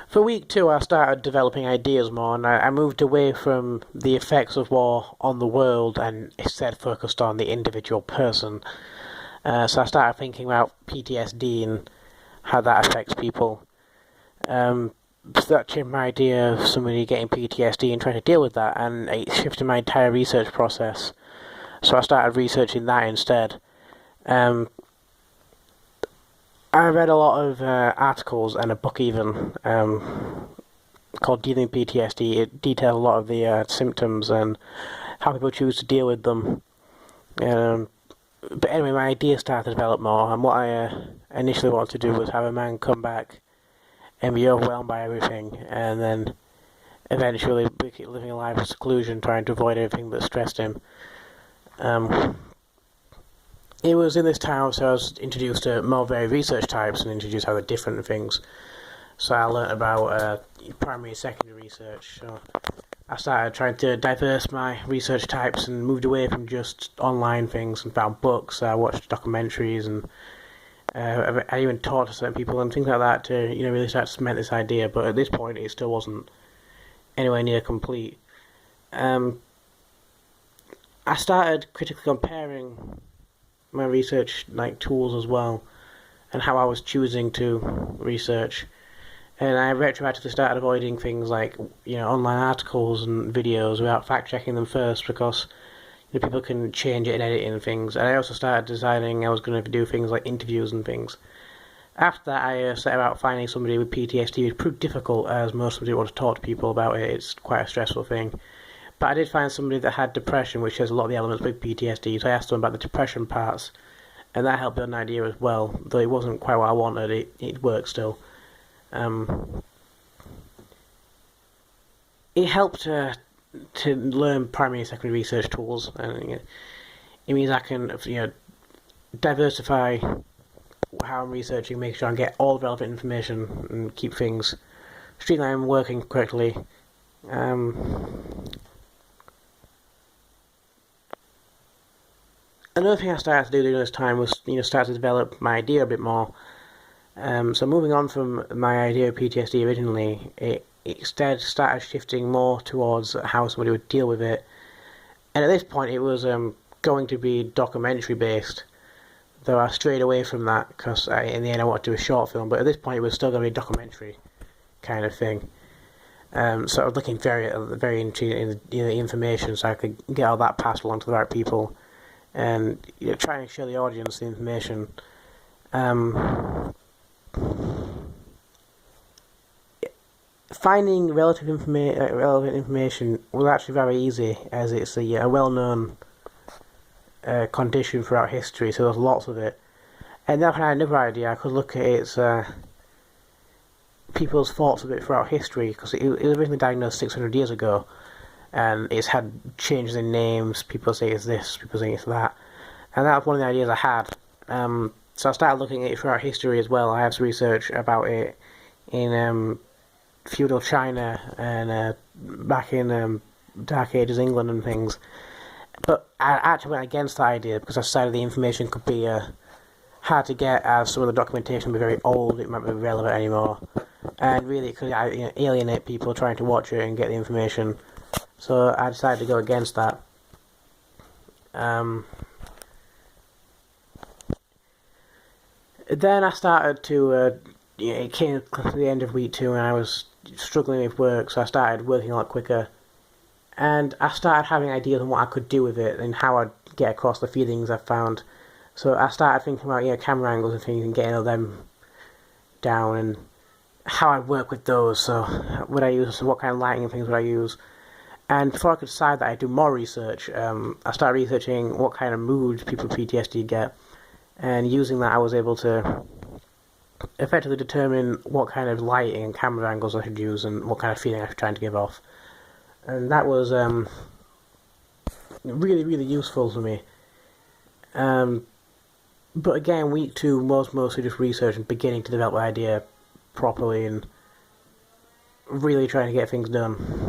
For week two, I started developing ideas more, and I moved away from the effects of war on the world and instead focused on the individual person. So I started thinking about PTSD and how that affects people. So that changed my idea of somebody getting PTSD and trying to deal with that, and it shifted my entire research process. So I started researching that instead. Um, I read a lot of articles and a book even called Dealing with PTSD. It details a lot of the symptoms and how people choose to deal with them. Um, but anyway, my idea started to develop more, and what I initially wanted to do was have a man come back and be overwhelmed by everything, and then eventually living a life of seclusion, trying to avoid everything that stressed him. It was in this time so I was introduced to more varied research types and introduced how they're different things. So I learnt about primary and secondary research. So I started trying to diverse my research types and moved away from just online things and found books. I watched documentaries and I even talked to certain people and things like that to really start to cement this idea. But at this point, it still wasn't anywhere near complete. I started critically comparing my research tools as well, and how I was choosing to research. And I retroactively started avoiding things like online articles and videos without fact checking them first, because people can change it and edit in things. And I also started deciding I was going to do things like interviews and things. After that, I set about finding somebody with PTSD. It proved difficult, as most of them want to talk to people about it. It's quite a stressful thing. But I did find somebody that had depression, which has a lot of the elements with PTSD, so I asked them about the depression parts, and that helped build an idea as well, though it wasn't quite what I wanted. It worked still. It helped to learn primary and secondary research tools, and it means I can diversify how I'm researching, make sure I get all the relevant information, and keep things streamlined and working correctly. Another thing I started to do during this time was, start to develop my idea a bit more. So moving on from my idea of PTSD originally, it instead started shifting more towards how somebody would deal with it. And at this point, it was going to be documentary based, though I strayed away from that because in the end I wanted to do a short film. But at this point, it was still going to be a documentary kind of thing. So I was looking very into the information, so I could get all that passed along to the right people, and try and show the audience the information. Finding relevant information was actually very easy, as it's a well-known condition throughout history, so there's lots of it. And then I had another idea. I could look at its people's thoughts of it throughout history, because it was originally diagnosed 600 years ago, and it's had changes in names. People say it's this, people say it's that, and that was one of the ideas I had. So I started looking at it throughout history as well. I have some research about it in feudal China and back in Dark Ages England and things. But I actually went against that idea because I decided the information could be hard to get, as some of the documentation would be very old. It might not be relevant anymore, and really it could alienate people trying to watch it and get the information. So I decided to go against that. Then I started to, it came to the end of week two and I was struggling with work, so I started working a lot quicker. And I started having ideas on what I could do with it and how I'd get across the feelings I found. So I started thinking about camera angles and things and getting all them down and how I'd work with those. So what kind of lighting and things would I use? And before I could decide that, I'd do more research. I started researching what kind of moods people with PTSD get, and using that I was able to effectively determine what kind of lighting and camera angles I should use and what kind of feeling I was trying to give off. And that was really, really useful to me. But again, week two was mostly just research and beginning to develop the idea properly and really trying to get things done.